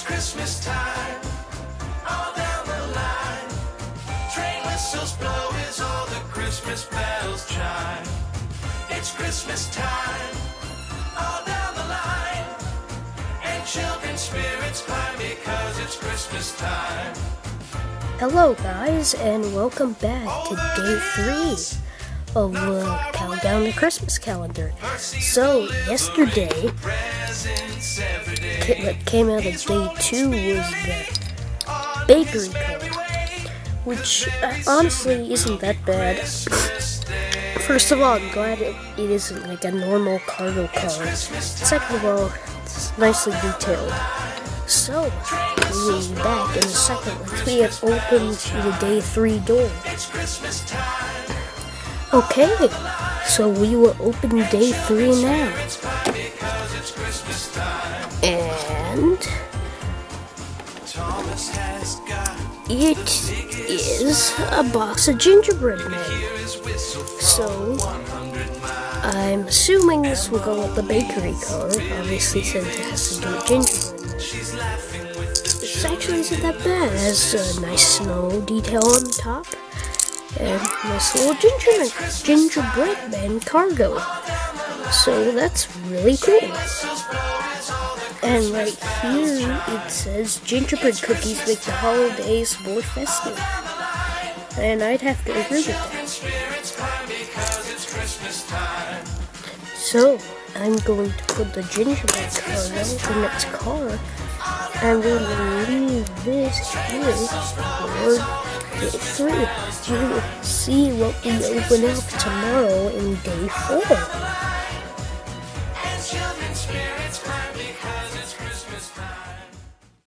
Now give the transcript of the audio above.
Christmas time, all down the line. Train whistles blow as all the Christmas bells chime. It's Christmas time, all down the line. And children's spirits climb because it's Christmas time. Hello guys, and welcome back to day 3 of Countdown to Christmas calendar. So, yesterday, what came out of day 2 was the bakery code, which honestly isn't that bad. First of all, I'm glad it isn't like a normal cargo car. Second of all, it's nicely detailed. So, we will be back in a second once we have opened the day 3 door. Okay, so we will open day 3 now. And it is a box of gingerbread men. So, I'm assuming this will go with the bakery car, obviously since it has to do with gingerbread. This actually isn't that bad. It has a nice snow detail on the top and nice little gingerbread man cargo. So that's really cool. And right here it says gingerbread cookies make the holidays more festive. And I'd have to agree with that. So I'm going to put the gingerbread cargo in its car. I'm going to leave this here for day 3. We will see what we open up tomorrow in day 4.